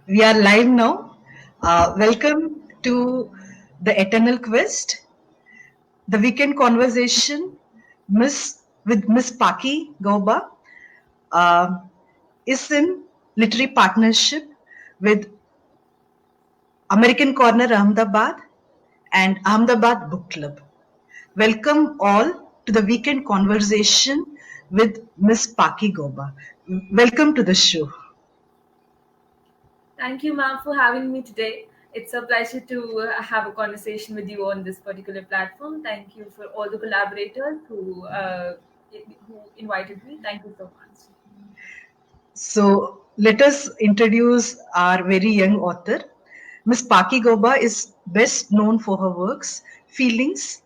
We are live now. Welcome to the Eternal Quest, the weekend conversation, Miss Paki Gauba, uh, is in literary partnership with American Corner Ahmedabad and Ahmedabad Book Club. Welcome all to the weekend conversation with Miss Paki Gauba. Welcome to the show. Thank you, ma'am, for having me today. It's a pleasure to have a conversation with you on this particular platform. Thank you for all the collaborators who invited me. Thank you so much. So let us introduce our very young author. Miss Paki Goba is best known for her works Feelings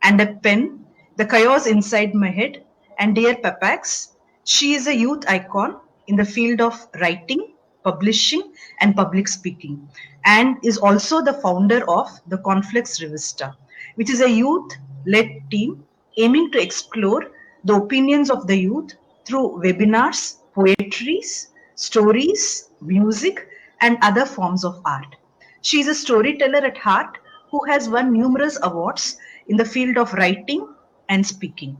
and a Pen, The Chaos Inside My Head, and Dear Papax. She is a youth icon in the field of writing, publishing, and public speaking, and is also the founder of the Conflex Revista, which is a youth led team aiming to explore the opinions of the youth through webinars, poetries, stories, music, and other forms of art. She is a storyteller at heart who has won numerous awards in the field of writing and speaking.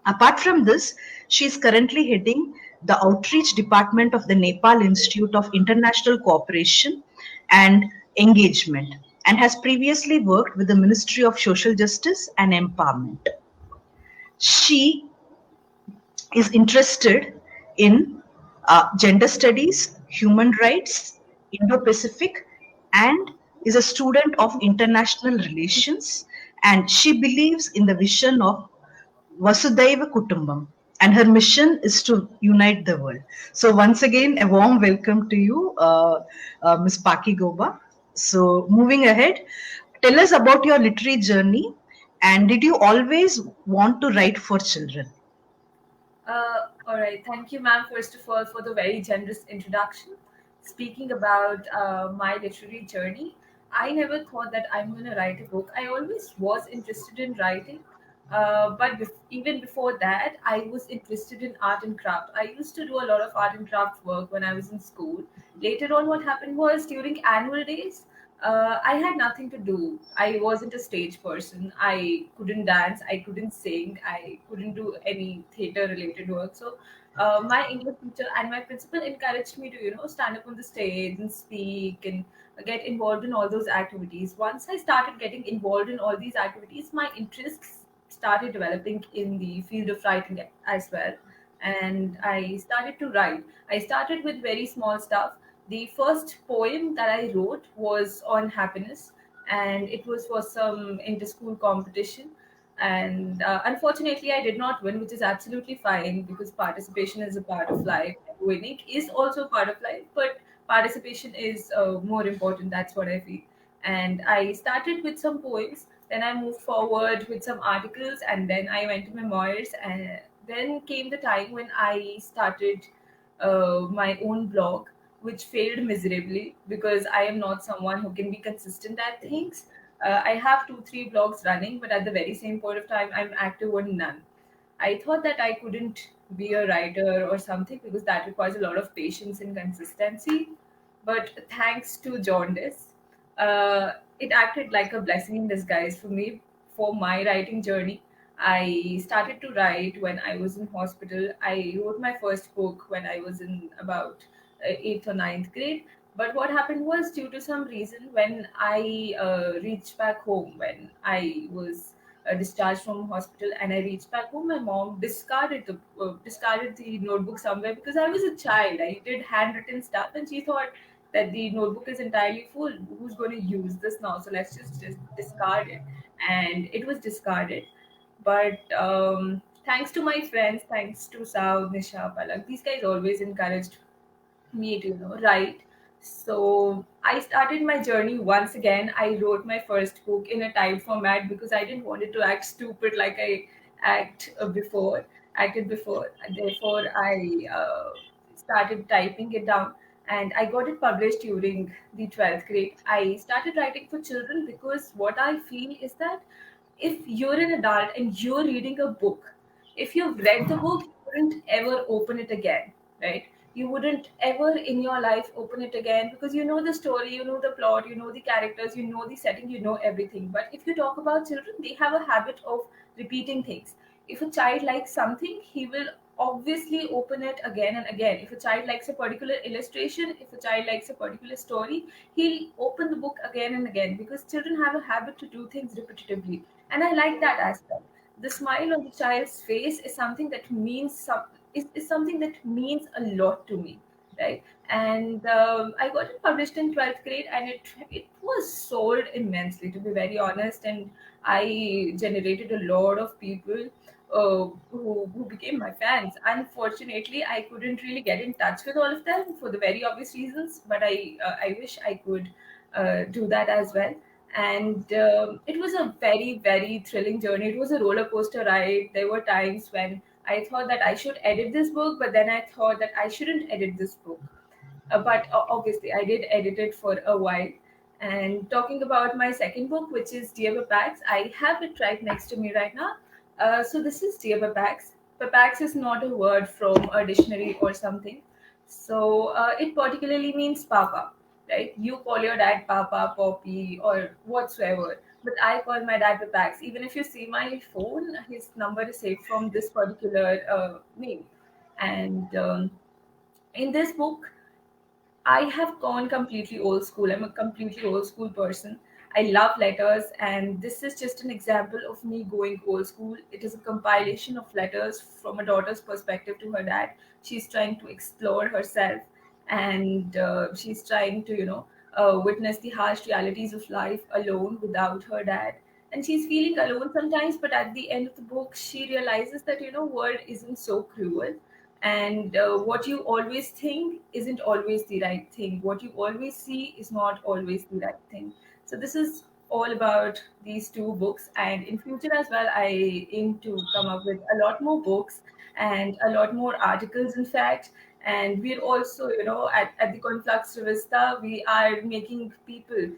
Apart from this, she is currently heading the outreach department of the Nepal Institute of International Cooperation and Engagement and has previously worked with the Ministry of Social Justice and Empowerment. She is interested in gender studies, human rights, Indo Pacific, and is a student of international relations. And she believes in the vision of Vasudhaiva Kutumbam. And her mission is to unite the world. So, once again, a warm welcome to you, Ms. Paki Goba. So, moving ahead, tell us about your literary journey. And did you always want to write for children? All right. Thank you, ma'am, first of all, for the very generous introduction. Speaking about my literary journey, I never thought that I'm going to write a book. I always was interested in writing. Even before that, I was interested in art and craft. I used to do a lot of art and craft work when I was in school. Later on, what happened was during annual days, I had nothing to do. I wasn't a stage person. I couldn't dance. I couldn't sing. I couldn't do any theater related work. So, my English teacher and my principal encouraged me to, stand up on the stage and speak and get involved in all those activities. Once I started getting involved in all these activities, my interests started developing in the field of writing as well. And I started to write. I started with very small stuff. The first poem that I wrote was on happiness, and it was for some inter-school competition. And unfortunately, I did not win, which is absolutely fine because participation is a part of life. Winning is also part of life, but participation is more important. That's what I feel. And I started with some poems, then I moved forward with some articles, and then I went to memoirs. And then came the time when I started my own blog, which failed miserably because I am not someone who can be consistent at things. I have two, three blogs running, but at the very same point of time, I'm active on none. I thought that I couldn't be a writer or something because that requires a lot of patience and consistency. But thanks to Jaundice, it acted like a blessing in disguise for me for my writing journey. I started to write when I was in hospital. I wrote my first book when I was in about eighth or ninth grade. But what happened was, due to some reason, when I reached back home, when I was discharged from hospital and I reached back home, my mom discarded the notebook somewhere because I was a child. I did handwritten stuff, and she thought that the notebook is entirely full. Who's going to use this now? So let's just discard it. And it was discarded. But thanks to my friends, thanks to Sao, Nisha, Palak, these guys always encouraged me to write. So I started my journey once again. I wrote my first book in a typed format because I didn't want it to act stupid like I acted before. Therefore I started typing it down, and I got it published during the 12th grade. I started writing for children because what I feel is that if you're an adult and you're reading a book, if you've read the book, you wouldn't ever open it again, right? You wouldn't ever in your life open it again, because you know the story, you know the plot, you know the characters, you know the setting, you know everything. But if you talk about children, they have a habit of repeating things. If a child likes something, he will obviously open it again and again. If a child likes a particular illustration, if a child likes a particular story, he'll open the book again and again, because children have a habit to do things repetitively. And I like that aspect. The smile on the child's face is something that means is something that means a lot to me, right? And I got it published in 12th grade, and it was sold immensely, to be very honest. And I generated a lot of people who became my fans. Unfortunately, I couldn't really get in touch with all of them for the very obvious reasons, but I wish I could do that as well. And it was a very, very thrilling journey. It was a roller coaster ride. There were times when I thought that I should edit this book, but then I thought that I shouldn't edit this book. But obviously, I did edit it for a while. And talking about my second book, which is Dear Papax, I have it right next to me right now. So this is Dear Papax. Papax is not a word from a dictionary or something. So it particularly means Papa, right? You call your dad Papa, Poppy, or whatsoever. But I call my dad Papax. Even if you see my phone, his number is saved from this particular name. And in this book, I have gone completely old school. I'm a completely old school person. I love letters, and this is just an example of me going old school. It is a compilation of letters from a daughter's perspective to her dad. She's trying to explore herself, and she's trying to, witness the harsh realities of life alone without her dad. And she's feeling alone sometimes, but at the end of the book, she realizes that, world isn't so cruel, and what you always think isn't always the right thing. What you always see is not always the right thing. So this is all about these two books, and in future as well, I aim to come up with a lot more books and a lot more articles, in fact. And we're also, at the Conflux Revista, we are making people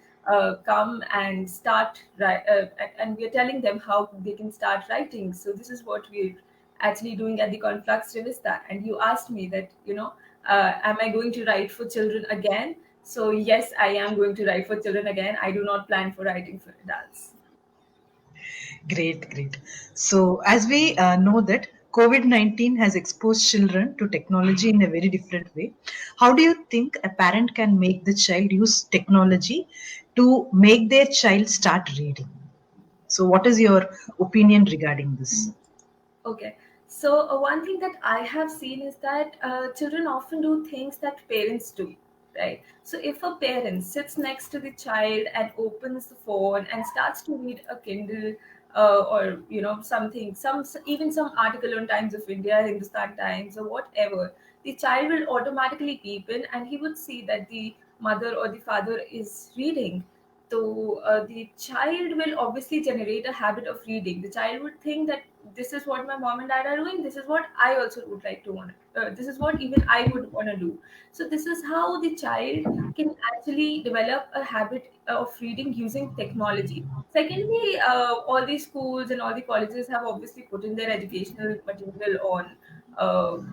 come and start and we're telling them how they can start writing. So this is what we're actually doing at the Conflux Revista. And you asked me that, am I going to write for children again? So yes, I am going to write for children again. I do not plan for writing for adults. Great, great. So, as we know that COVID-19 has exposed children to technology in a very different way, how do you think a parent can make the child use technology to make their child start reading? So, what is your opinion regarding this? Okay. So one thing that I have seen is that children often do things that parents do, right? So if a parent sits next to the child and opens the phone and starts to read a Kindle, or something, even some article on Times of India, Hindustan Times, or whatever, the child will automatically peep in, and he would see that the mother or the father is reading. So the child will obviously generate a habit of reading. The child would think that this is what my mom and dad are doing. This is what I also would like to want. This is what even I would want to do. So this is how the child can actually develop a habit of reading using technology. Secondly, all the schools and all the colleges have obviously put in their educational material on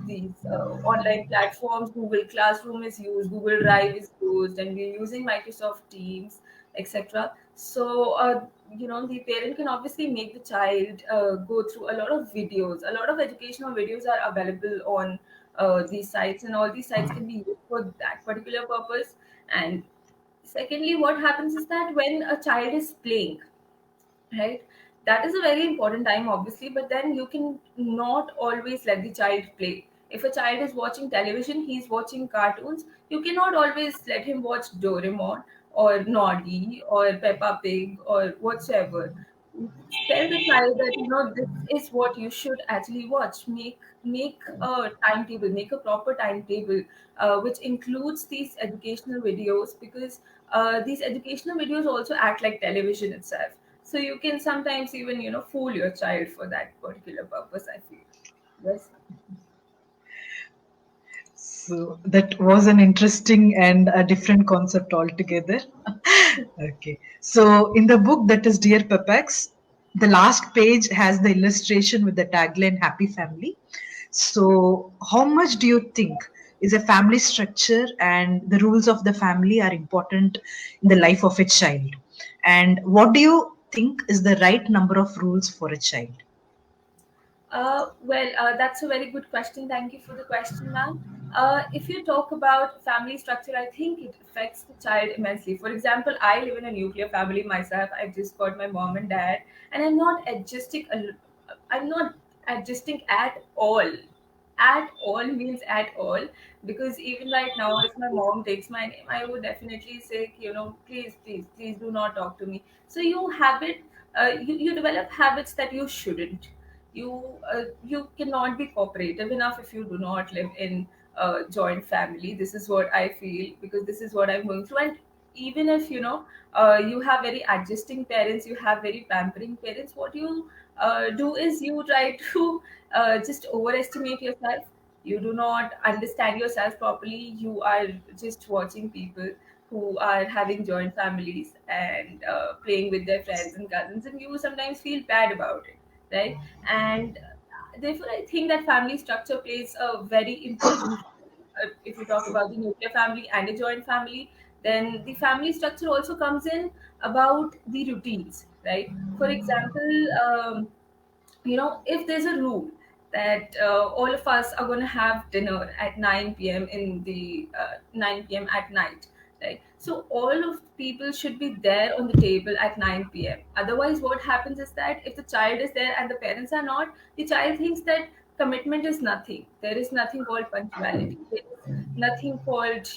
these online platforms. Google Classroom is used, Google Drive is used, and we're using Microsoft Teams, etc. So, the parent can obviously make the child go through a lot of videos. A lot of educational videos are available on these sites, and all these sites can be used for that particular purpose. And secondly, what happens is that when a child is playing, right, that is a very important time, obviously, but then you can not always let the child play. If a child is watching television, he's watching cartoons, you cannot always let him watch Doraemon or Noddy or Peppa Pig or whatsoever. Tell the child that, this is what you should actually watch. Make a timetable, make a proper timetable, which includes these educational videos, because these educational videos also act like television itself. So you can sometimes even, fool your child for that particular purpose, I feel. Yes. So, that was an interesting and a different concept altogether. Okay. So, in the book that is Dear Papax, the last page has the illustration with the tagline Happy Family. So, how much do you think is a family structure, and the rules of the family are important in the life of a child. And what do you think is the right number of rules for a child? That's a very good question. Thank you for the question, ma'am. If you talk about family structure, I think it affects the child immensely. For example, I live in a nuclear family myself. I've just got my mom and dad, and I'm not adjusting at all. At all means at all, because even right now, if my mom takes my name, I would definitely say, please, please, please do not talk to me. So you develop habits that you shouldn't. You cannot be cooperative enough if you do not live in a joint family. This is what I feel, because this is what I'm going through. And even if you have very adjusting parents, you have very pampering parents, what you do is you try to just overestimate yourself. You do not understand yourself properly. You are just watching people who are having joint families and playing with their friends and cousins, and you sometimes feel bad about it, right? And therefore, I think that family structure plays a very important role. If you talk about the nuclear family and a joint family, then the family structure also comes in about the routines, right? For example, if there's a rule that all of us are going to have dinner at 9 p.m. in the 9 p.m. at night, right? So all of people should be there on the table at 9 p.m. Otherwise, what happens is that if the child is there and the parents are not, the child thinks that commitment is nothing. There is nothing called punctuality. There is nothing called,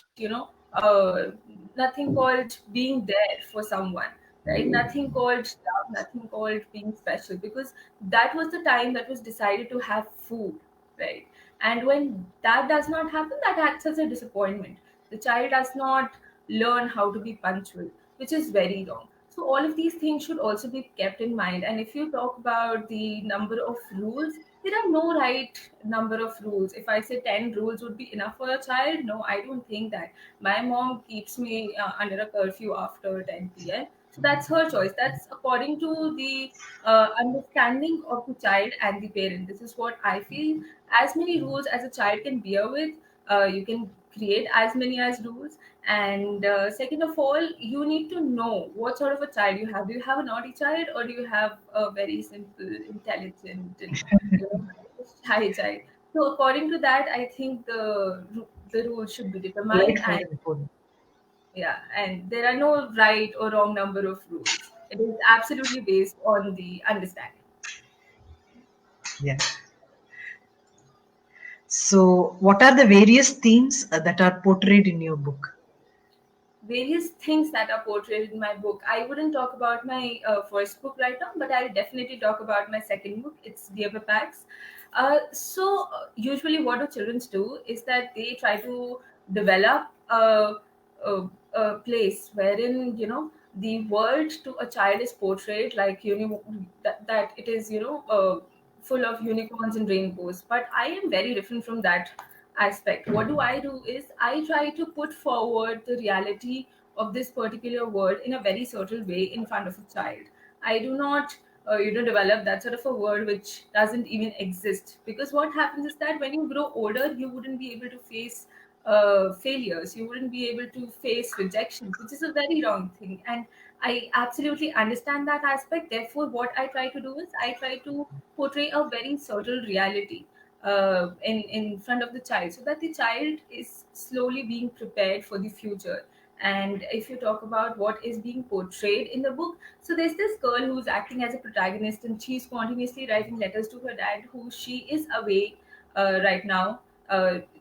nothing called being there for someone, right? Nothing called love, nothing called being special, because that was the time that was decided to have food, right? And when that does not happen, that acts as a disappointment. The child does not learn how to be punctual, which is very wrong. So all of these things should also be kept in mind. And if you talk about the number of rules, there are no right number of rules. If I say 10 rules would be enough for a child, no, I don't think that. My mom keeps me under a curfew after 10 p.m. So that's her choice. That's according to the understanding of the child and the parent. This is what I feel. As many rules as a child can bear with, you can create as many as rules. And second of all, you need to know what sort of a child you have. Do you have a naughty child, or do you have a very simple, intelligent, and you know, shy child? So according to that, I think the rules should be Right determined. for And the yeah, and there are no right or wrong number of rules. It is absolutely based on the understanding. Yeah. So, what are the various themes that are portrayed in your book? Various things that are portrayed in my book. I wouldn't talk about my first book right now, but I'll definitely talk about my second book. It's Dear Papax. Usually, what do children do is that they try to develop a place wherein the world to a child is portrayed like that it is full of unicorns and rainbows. But I am very different from that aspect. What do I do is I try to put forward the reality of this particular world in a very subtle way in front of a child. I do not develop that sort of a world which doesn't even exist, because what happens is that when you grow older, you wouldn't be able to face failures, you wouldn't be able to face rejection, which is a very wrong thing. And I absolutely understand that aspect. Therefore, what I try to do is I try to portray a very subtle reality in front of the child, so that the child is slowly being prepared for the future. And if you talk about what is being portrayed in the book, so there's this girl who's acting as a protagonist, and she's continuously writing letters to her dad, who she is away right now.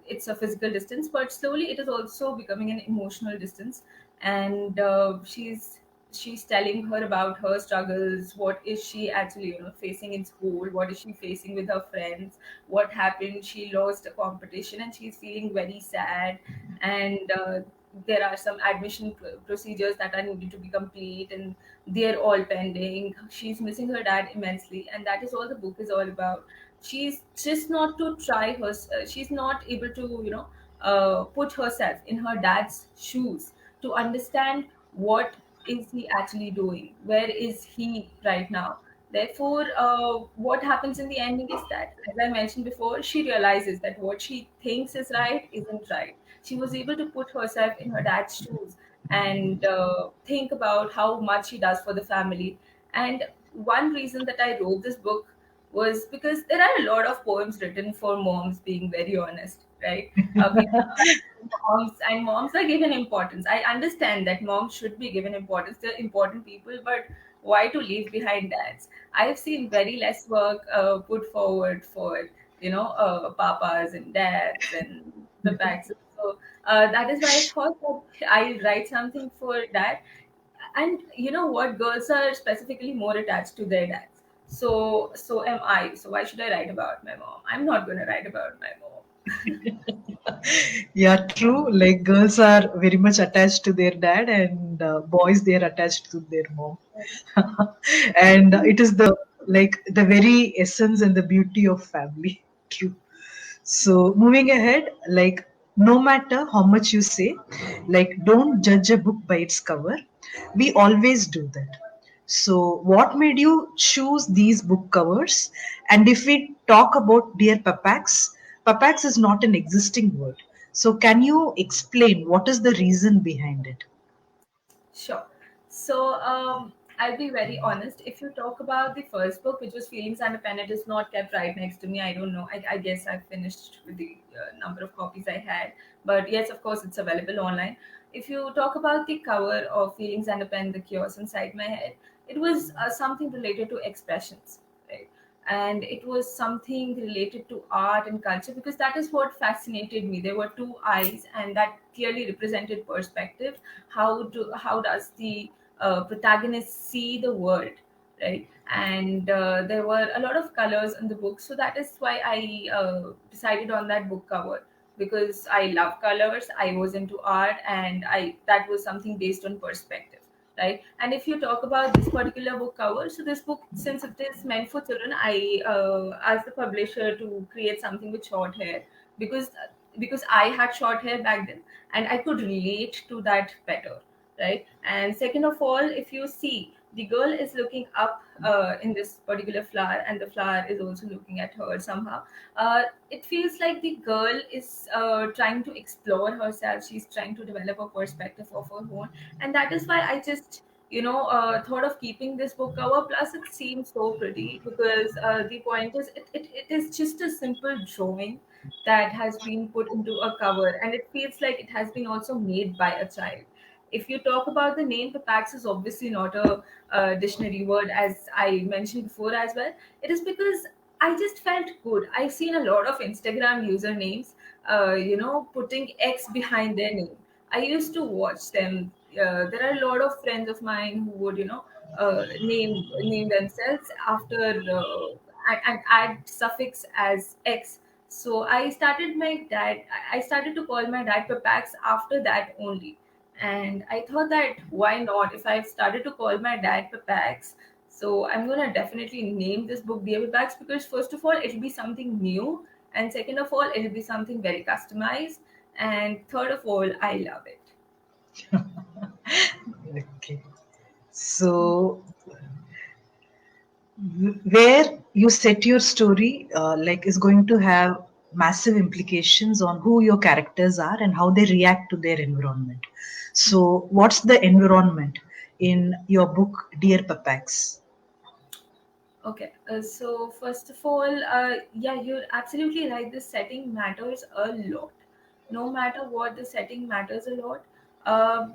It's a physical distance, but slowly it is also becoming an emotional distance. And she's telling her about her struggles. What is she actually facing in school? What is she facing with her friends? What happened? She lost a competition and she's feeling very sad. And there are some admission procedures that are needed to be complete, and they're all pending. She's missing her dad immensely, and that is all the book is all about. She's just not to try her. She's not able to put herself in her dad's shoes to understand what is he actually doing, where is he right now. Therefore, what happens in the ending is that, as I mentioned before, she realizes that what she thinks is right isn't right. She was able to put herself in her dad's shoes and think about how much he does for the family. And one reason that I wrote this book was because there are a lot of poems written for moms, being very honest, right? People moms, and moms are given importance. I understand that moms should be given importance. They're important people, but why to leave behind dads? I've seen very less work put forward for papas and dads and the packs. So that is why I thought that I write something for dad. And you know what? Girls are specifically more attached to their dads. So am I. So why should I write about my mom? I'm not going to write about my mom. Yeah, true. Like girls are very much attached to their dad, and boys they are attached to their mom. And it is the like the very essence and the beauty of family. True. So moving ahead, like no matter how much you say, like don't judge a book by its cover. We always do that. So what made you choose these book covers? And if we talk about Dear Papax, Papax is not an existing word. So can you explain what is the reason behind it? Sure. So I'll be very honest. If you talk about the first book, which was Feelings and a Pen, it is not kept right next to me. I don't know. I guess I finished with the number of copies I had. But yes, of course, it's available online. If you talk about the cover of Feelings and a Pen, The Chaos Inside My Head, it was something related to expressions, right? And it was something related to art and culture because that is what fascinated me. There were two eyes, and that clearly represented perspective. How does the protagonist see the world, right? And there were a lot of colors in the book, so that is why I decided on that book cover, because I love colors, I was into art, and I that was something based on perspective, right? And if you talk about this particular book cover, so this book, since it is meant for children, I asked the publisher to create something with short hair, because I had short hair back then, and I could relate to that better, right? And second of all, if you see, the girl is looking up in this particular flower, and the flower is also looking at her somehow. It feels like the girl is trying to explore herself. She's trying to develop a perspective of her own, and that is why I just thought of keeping this book cover. Plus it seems so pretty because the point is it is just a simple drawing that has been put into a cover, and it feels like it has been also made by a child. If you talk about the name, Papax is obviously not a dictionary word, as I mentioned before as well. It is because I just felt good. I've seen a lot of Instagram usernames, putting X behind their name. I used to watch them. There are a lot of friends of mine who would, name themselves after and add suffix as X. So I started my dad. I started to call my dad Papax after that only, and I thought that why not? If I've started to call my dad Papax, so I'm gonna definitely name this book Dear Papax, because first of all, it'll be something new, and second of all, it'll be something very customized, and third of all, I love it. Okay. So where you set your story like is going to have massive implications on who your characters are and how they react to their environment. So what's the environment in your book Dear Papax? Okay, so first of all, yeah, you're absolutely right. The setting matters a lot. No matter what, the setting matters a lot. Uh,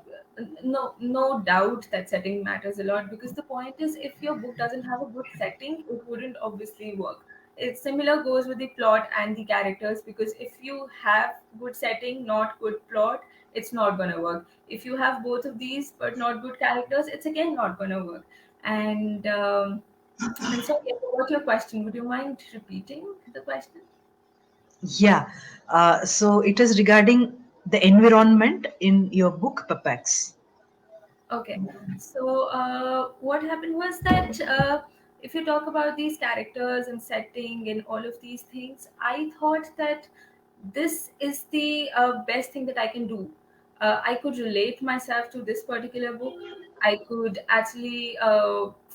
no doubt that setting matters a lot, because the point is, if your book doesn't have a good setting, it wouldn't obviously work. It similar goes with the plot and the characters, because if you have good setting, not good plot, it's not gonna work. If you have both of these but not good characters, it's again not gonna work. And and so, yeah, what your question? Would you mind repeating the question? Yeah, so it is regarding the environment in your book Papax. Okay. So, what happened was that if you talk about these characters and setting and all of these things, I thought that this is the best thing that I can do. I could relate myself to this particular book. I could actually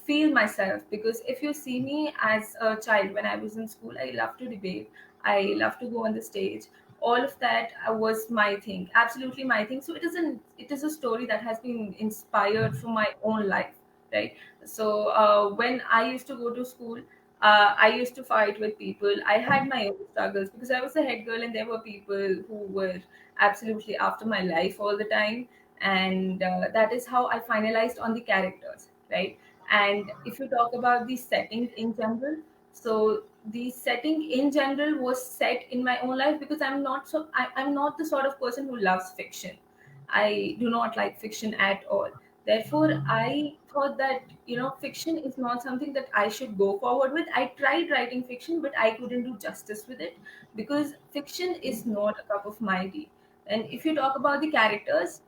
feel myself. Because if you see me as a child when I was in school, I love to debate, I love to go on the stage. All of that was my thing, absolutely my thing. So it is a story that has been inspired from my own life, right? So when I used to go to school, I used to fight with people. I had my own struggles because I was a head girl, and there were people who were absolutely after my life all the time. And that is how I finalized on the characters, right? And if you talk about the setting in general, so the setting in general was set in my own life, because I'm not the sort of person who loves fiction. I do not like fiction at all. Therefore, I thought that, fiction is not something that I should go forward with. I tried writing fiction, but I couldn't do justice with it, because fiction is not a cup of my tea. And if you talk about the characters,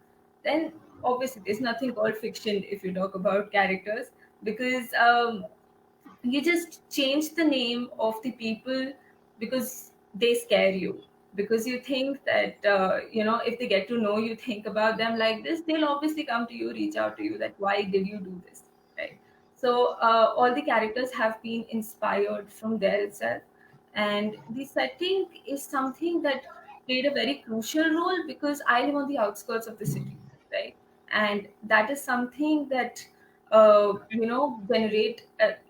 then obviously there's nothing called fiction if you talk about characters, because you just change the name of the people because they scare you, because you think that if they get to know you think about them like this, they'll obviously come to you, reach out to you, that why did you do this, right? So all the characters have been inspired from there itself. And the setting is something that played a very crucial role, because I live on the outskirts of the city, right? And that is something that generate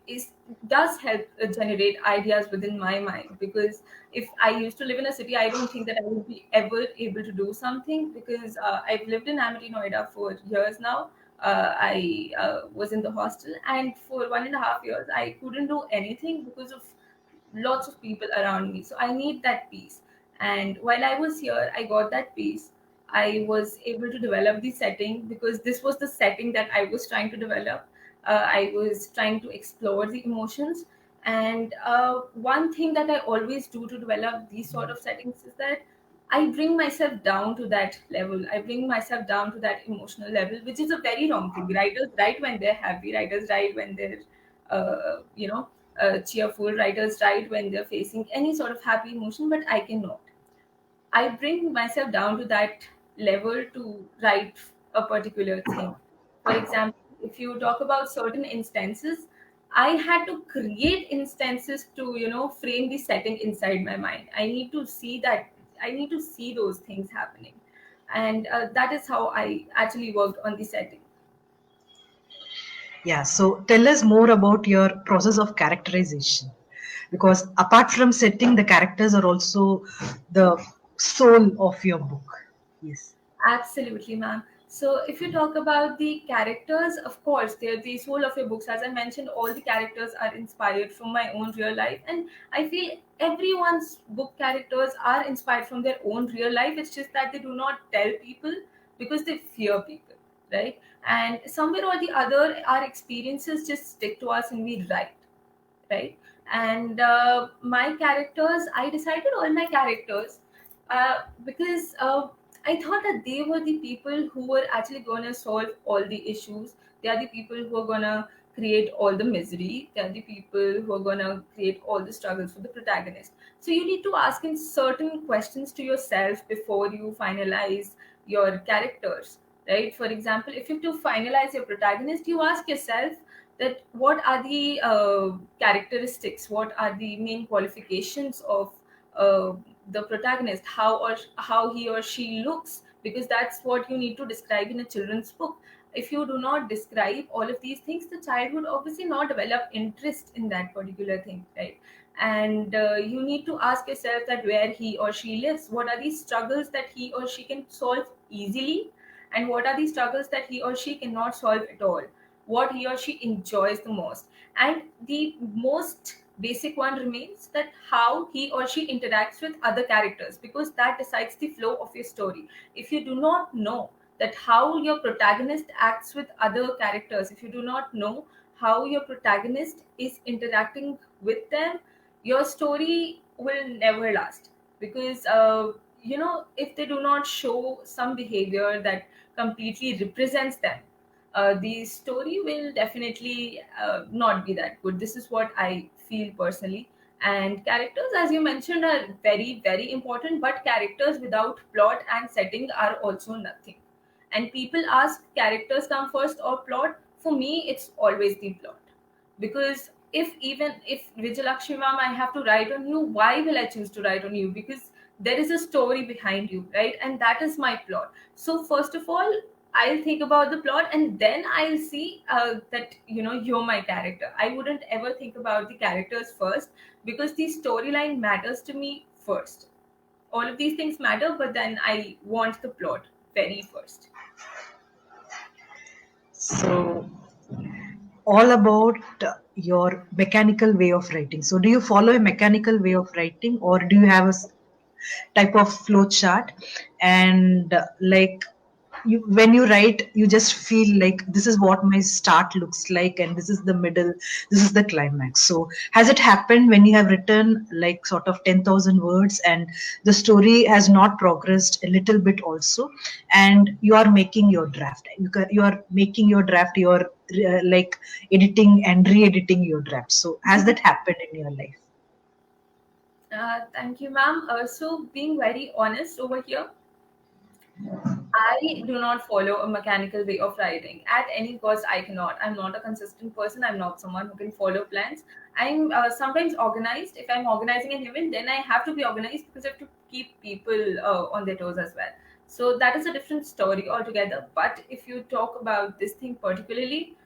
is does help generate ideas within my mind. Because if I used to live in a city, I don't think that I would be ever able to do something, because I've lived in Amity, Noida for years now. I was in the hostel, and for 1.5 years I couldn't do anything because of lots of people around me. So I need that peace. And while I was here, I got that peace. I was able to develop the setting, because this was the setting that I was trying to develop. I was trying to explore the emotions. And one thing that I always do to develop these sort of settings is that I bring myself down to that level. I bring myself down to that emotional level, which is a very wrong thing. Writers write when they're happy. Writers write when they're, cheerful. Writers write when they're facing any sort of happy emotion, but I cannot. I bring myself down to that level to write a particular thing. For example, if you talk about certain instances, I had to create instances to, frame the setting inside my mind. I need to see that, I need to see those things happening. And that is how I actually worked on the setting. Yeah, so tell us more about your process of characterization. Because apart from setting, the characters are also the soul of your book. Yes. Absolutely, ma'am. So, if you talk about the characters, of course, they're the soul of your books. As I mentioned, all the characters are inspired from my own real life, and I feel everyone's book characters are inspired from their own real life. It's just that they do not tell people because they fear people, right? And somewhere or the other, our experiences just stick to us and we write, right? And my characters, I decided all my characters because I thought that they were the people who were actually going to solve all the issues. They are the people who are going to create all the misery. They are the people who are going to create all the struggles for the protagonist. So you need to ask in certain questions to yourself before you finalize your characters, right? For example, if you have to finalize your protagonist, you ask yourself that what are the characteristics, what are the main qualifications of uh, the protagonist, how he or she looks, because that's what you need to describe in a children's book. If you do not describe all of these things, the child would obviously not develop interest in that particular thing, right? And you need to ask yourself that where he or she lives, what are the struggles that he or she can solve easily, and what are the struggles that he or she cannot solve at all, what he or she enjoys the most. And the most basic one remains that how he or she interacts with other characters, because that decides the flow of your story. If you do not know that how your protagonist acts with other characters, if you do not know how your protagonist is interacting with them, your story will never last. Because if they do not show some behavior that completely represents them, the story will definitely not be that good. This is what I feel personally. And characters, as you mentioned, are very, very important, but characters without plot and setting are also nothing. And people ask, characters come first or plot? For me, it's always the plot. Because if Vijayalakshmi ma'am, I have to write on you, why will I choose to write on you? Because there is a story behind you, right? And that is my plot. So first of all, I'll think about the plot, and then I'll see that you're my character. I wouldn't ever think about the characters first, because the storyline matters to me first. All of these things matter, but then I want the plot very first. So, all about your mechanical way of writing. So, do you follow a mechanical way of writing, or do you have a type of flow chart? And when you write, you just feel like this is what my start looks like, and this is the middle, this is the climax. So, has it happened when you have written like sort of 10,000 words and the story has not progressed a little bit also, and you are making your draft? You are making your draft, you are like editing and re-editing your draft. So, has that happened in your life? Thank you, ma'am. So, being very honest over here, I do not follow a mechanical way of writing. At any cost, I cannot. I'm not a consistent person. I'm not someone who can follow plans. I'm sometimes organized. If I'm organizing an event, then I have to be organized because I have to keep people on their toes as well. So that is a different story altogether. But if you talk about this thing particularly,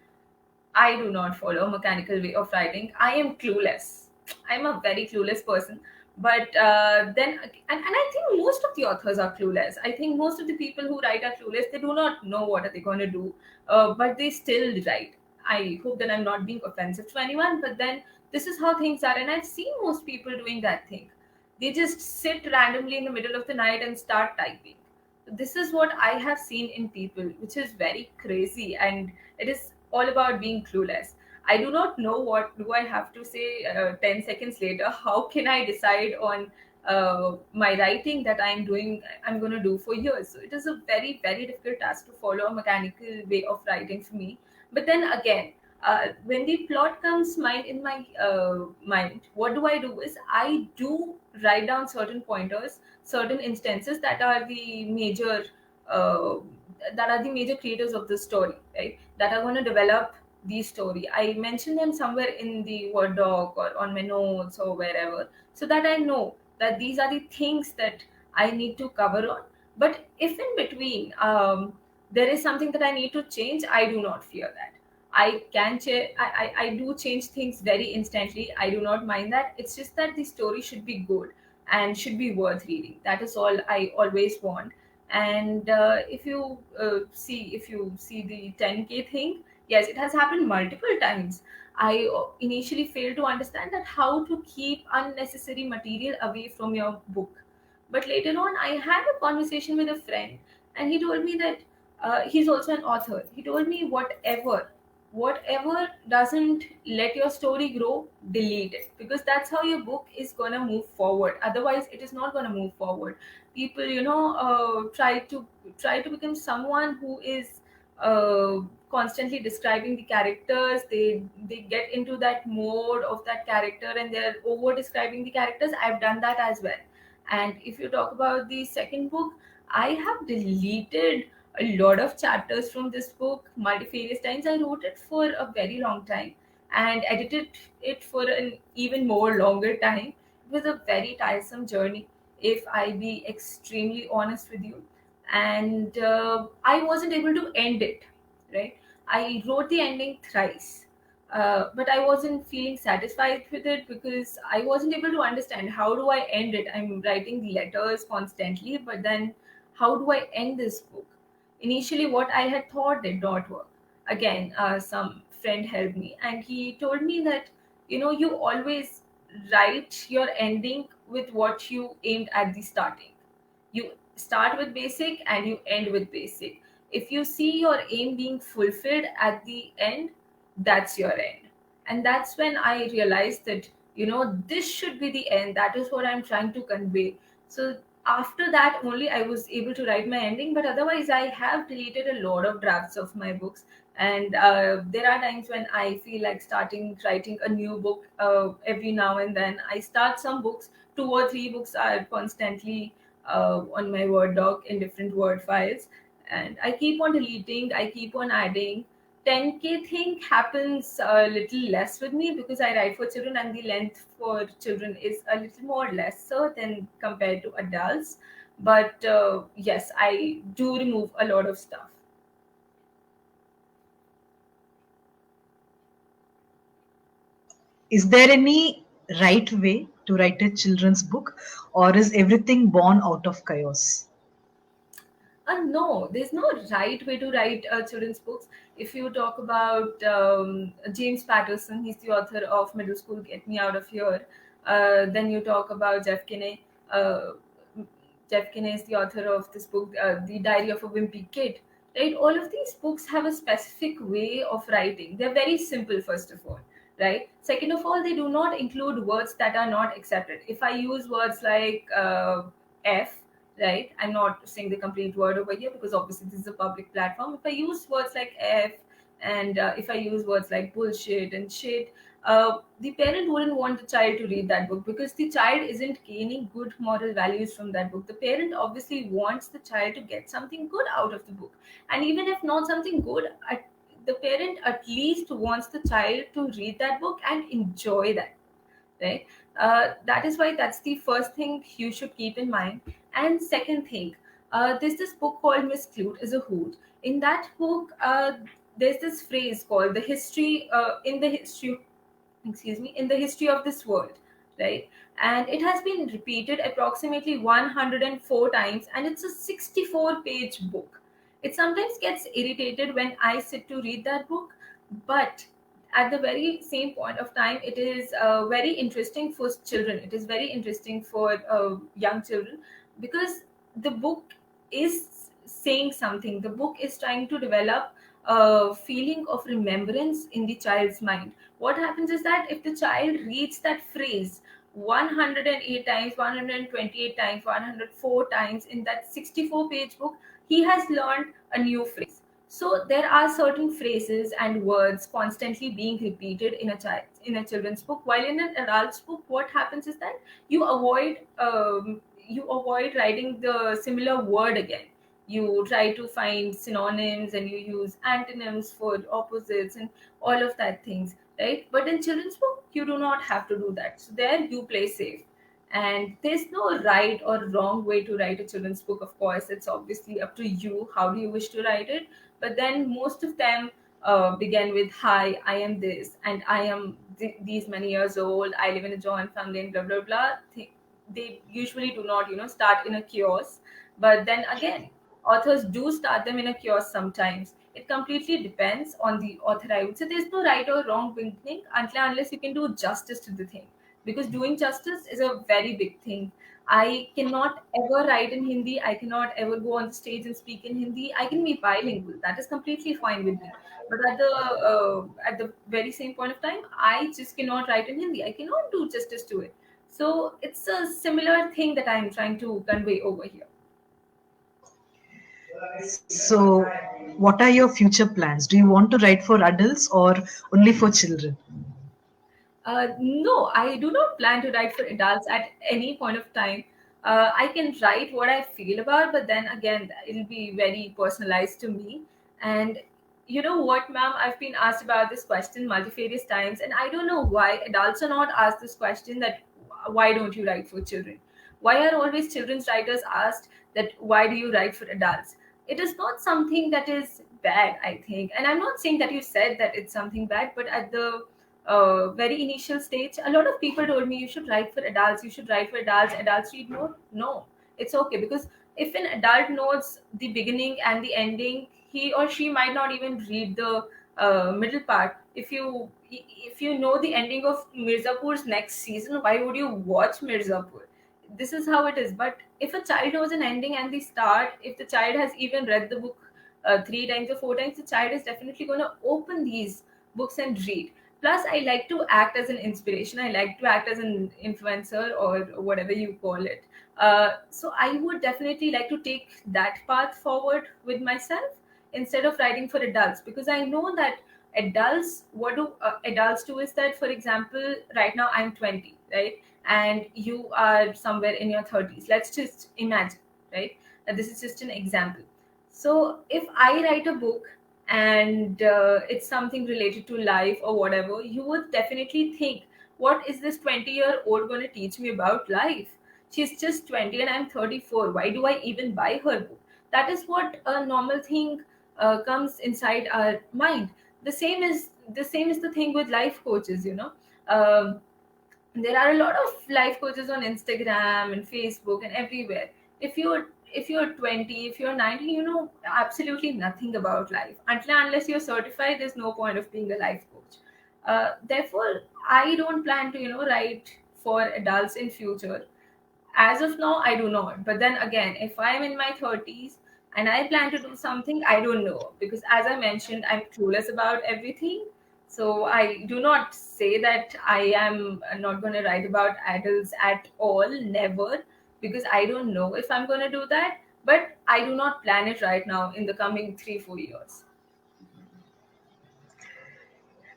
I do not follow a mechanical way of writing. I am clueless. I'm a very clueless person. But and I think most of the authors are clueless. I think most of the people who write are clueless. They do not know what are they going to do, but they still write. I hope that I'm not being offensive to anyone, but then this is how things are, and I've seen most people doing that thing. They just sit randomly in the middle of the night and start typing. This is what I have seen in people, which is very crazy, and it is all about being clueless. I do not know what do I have to say 10 seconds later. How can I decide on my writing that I'm going to do for years? So it is a very, very difficult task to follow a mechanical way of writing for me. But then again, when the plot comes mind in my mind, what do is I do write down certain pointers, certain instances uh, that are the major creators of the story, right? That are going to develop the story. I mention them somewhere in the Word doc or on my notes or wherever, so that I know that these are the things that I need to cover on. But if in between there is something that I need to change, I do not fear that. I can change. I do change things very instantly. I do not mind that. It's just that the story should be good and should be worth reading. That is all I always want. And if you see the 10K thing, yes, it has happened multiple times. I initially failed to understand that how to keep unnecessary material away from your book. But later on, I had a conversation with a friend, and he told me that he's also an author. He told me whatever doesn't let your story grow, delete it, because that's how your book is going to move forward. Otherwise, it is not going to move forward. People, try to become someone who is constantly describing the characters. They get into that mode of that character, and they're over describing the characters. I've done that as well. And if you talk about the second book, I have deleted a lot of chapters from this book multifarious times. I wrote it for a very long time and edited it for an even more longer time. It was a very tiresome journey, if I be extremely honest with you. And I wasn't able to end it, right? I wrote the ending thrice. But I wasn't feeling satisfied with it because I wasn't able to understand how do I end it. I'm writing the letters constantly, but then how do I end this book? Initially, what I had thought did not work. Again, some friend helped me, and he told me that you always write your ending with what you aimed at the starting. You start with basic and you end with basic. If you see your aim being fulfilled at the end, that's your end. And that's when I realized that this should be the end. That is what I'm trying to convey. So after that only I was able to write my ending, but otherwise I have deleted a lot of drafts of my books. And there are times when I feel like starting writing a new book. Every now and then I start some books. 2 or 3 books are constantly on my Word doc in different Word files, and I keep on deleting, I keep on adding. 10K thing happens a little less with me because I write for children and the length for children is a little more lesser than compared to adults. But yes, I do remove a lot of stuff. Is there any right way to write a children's book, or is everything born out of chaos? No, there's no right way to write children's books. If you talk about James Patterson, he's the author of Middle School Get Me Out of Here. Then you talk about Jeff Kinney. Uh, Jeff Kinney is the author of this book, The Diary of a Wimpy Kid. Right? All of these books have a specific way of writing. They're very simple, first of all. Right. Second of all, they do not include words that are not accepted. If I use words like F, right? I'm not saying the complete word over here because obviously this is a public platform. If I use words like F and if I use words like bullshit and shit, the parent wouldn't want the child to read that book because the child isn't gaining good moral values from that book. The parent obviously wants the child to get something good out of the book. And even if not something good, the parent at least wants the child to read that book and enjoy that, right? That is why that's the first thing you should keep in mind. And second thing, there's this book called Miss Clute is a Hoot. In that book, there's this phrase called the history in the history, excuse me, in the history of this world, right? And it has been repeated approximately 104 times, and it's a 64-page book. It sometimes gets irritated when I sit to read that book, but at the very same point of time, it is very interesting for children. It is very interesting for young children because the book is saying something. The book is trying to develop a feeling of remembrance in the child's mind. What happens is that if the child reads that phrase 108 times, 128 times, 104 times in that 64-page book, he has learned a new phrase. So there are certain phrases and words constantly being repeated in a children's book. While in an adult's book, what happens is that you avoid writing the similar word again. You try to find synonyms and you use antonyms for opposites and all of that things, right? But in children's book, you do not have to do that. So there you play safe. And there's no right or wrong way to write a children's book. Of course, it's obviously up to you. How do you wish to write it? But then most of them begin with, "Hi, I am this, and I am these many years old. I live in a joint family," and blah blah blah. They usually do not, start in a kiosk. But then again, authors do start them in a kiosk sometimes. It completely depends on the author. I would say there's no right or wrong thing unless you can do justice to the thing, because doing justice is a very big thing. I cannot ever write in Hindi. I cannot ever go on the stage and speak in Hindi. I can be bilingual. That is completely fine with me. But at the very same point of time, I just cannot write in Hindi. I cannot do justice to it. So it's a similar thing that I'm trying to convey over here. So, what are your future plans? Do you want to write for adults or only for children? No, I do not plan to write for adults at any point of time. I can write what I feel about, but then again, it'll be very personalized to me. And you know what, ma'am? I've been asked about this question multifarious times, and I don't know why adults are not asked this question that why don't you write for children? Why are always children's writers asked that why do you write for adults? It is not something that is bad, I think. And I'm not saying that you said that it's something bad, but at the very initial stage, a lot of people told me you should write for adults. You should write for adults. Adults read more. No, it's okay because if an adult knows the beginning and the ending, he or she might not even read the middle part. If you know the ending of Mirzapur's next season, why would you watch Mirzapur? This is how it is. But if a child knows an ending and the start, if the child has even read the book three times or four times, the child is definitely going to open these books and read. Plus, I like to act as an inspiration. I like to act as an influencer or whatever you call it. So I would definitely like to take that path forward with myself instead of writing for adults, because I know that what do adults do is that, for example, right now I'm 20, right, and you are somewhere in your 30s. Let's just imagine, right, that this is just an example. So if I write a book and it's something related to life or whatever, you would definitely think, what is this 20-year-old going to teach me about life? She's just 20 and I'm 34. Why do I even buy her book? That is what a normal thing comes inside our mind. The same is the thing with life coaches, um, there are a lot of life coaches on Instagram and Facebook and everywhere. If you're 20, if you're 19, you know absolutely nothing about life. Unless you're certified, there's no point of being a life coach. Therefore, I don't plan to write for adults in future. As of now, I do not. But then again, if I'm in my 30s and I plan to do something, I don't know. Because as I mentioned, I'm clueless about everything. So I do not say that I am not going to write about adults at all, never, because I don't know if I'm going to do that. But I do not plan it right now in the coming 3-4 years.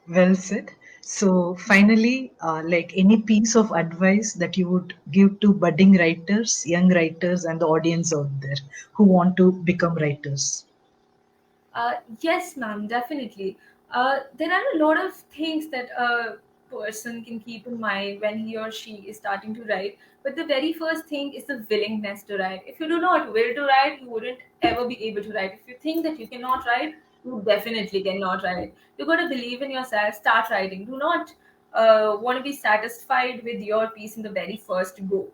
Well said. So finally, like any piece of advice that you would give to budding writers, young writers, and the audience out there who want to become writers? Yes, ma'am, definitely. There are a lot of things that a person can keep in mind when he or she is starting to write. But the very first thing is the willingness to write. If you do not will to write, you wouldn't ever be able to write. If you think that you cannot write, you definitely cannot write. You got to believe in yourself. Start writing. Do not want to be satisfied with your piece in the very first go.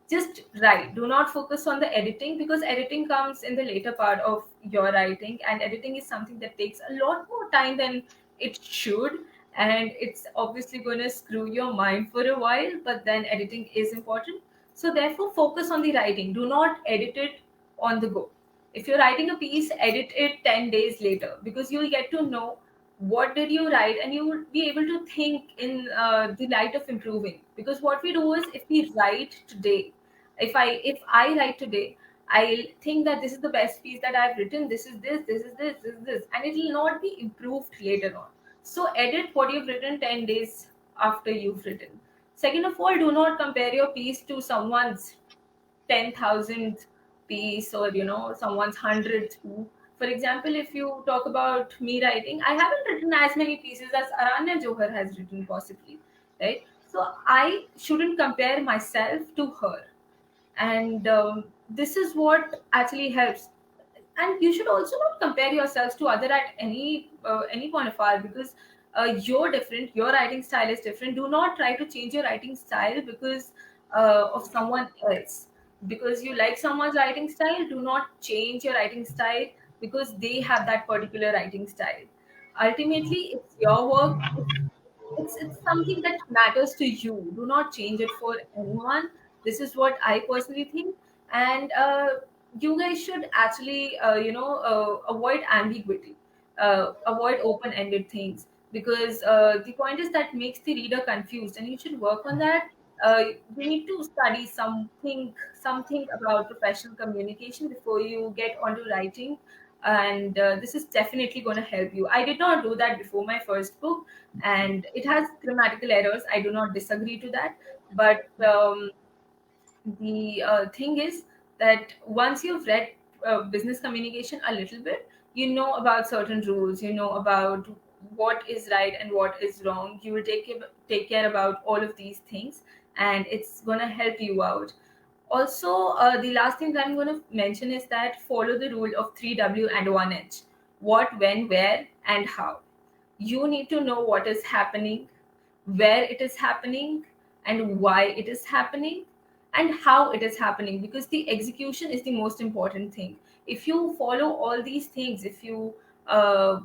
Just write. Do not focus on the editing, because editing comes in the later part of your writing, and editing is something that takes a lot more time than it should, and it's obviously going to screw your mind for a while, but then editing is important. So therefore, focus on the writing. Do not edit it on the go. If you're writing a piece, edit it 10 days later, because you'll get to know what did you write, and you will be able to think in the light of improving. Because what we do is, if we write today, if I write today, I'll think that this is the best piece that I've written. This is this, and it will not be improved later on. So edit what you've written 10 days after you've written. Second of all, do not compare your piece to someone's 10,000th piece, or someone's 100th. For example, if you talk about me writing, I haven't written as many pieces as Aranya Johar has written, possibly, right? So I shouldn't compare myself to her, and this is what actually helps. And you should also not compare yourselves to other at any point of hour, because you're different, your writing style is different. Do not try to change your writing style because of someone else. Because you like someone's writing style, do not change your writing style because they have that particular writing style. Ultimately, it's your work. It's something that matters to you. Do not change it for anyone. This is what I personally think. And you guys should actually avoid ambiguity, avoid open-ended things, because the point is that makes the reader confused, and you should work on that. You need to study something about professional communication before you get onto writing, and this is definitely going to help you. I did not do that before my first book, and it has grammatical errors. I do not disagree to that, but the thing is that once you've read business communication a little bit, you know about certain rules, you know about what is right and what is wrong. You will take care about all of these things, and it's going to help you out. Also, the last thing that I'm going to mention is that follow the rule of 3W and 1H: what, when, where, and how. You need to know what is happening, where it is happening, and why it is happening, and how it is happening, because the execution is the most important thing. If you follow all these things, if you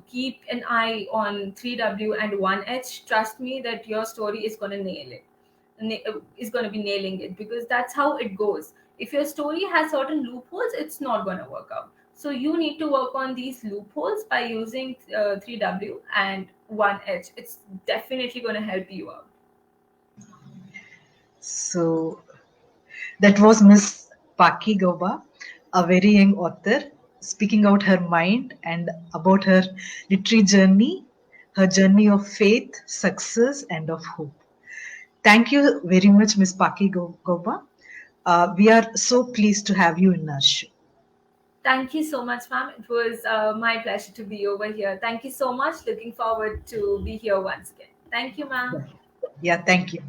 keep an eye on 3W and 1H, trust me that your story is going to nail it. Is going to be nailing it, because that's how it goes. If your story has certain loopholes, it's not going to work out. So you need to work on these loopholes by using 3W and 1H. It's definitely going to help you out. So that was Miss Paki Goba, a very young author, speaking out her mind and about her literary journey, her journey of faith, success, and of hope. Thank you very much, Miss Paki Goba. We are so pleased to have you in our show. Thank you so much, ma'am. It was my pleasure to be over here. Thank you so much. Looking forward to be here once again. Thank you, ma'am. Yeah, yeah, thank you.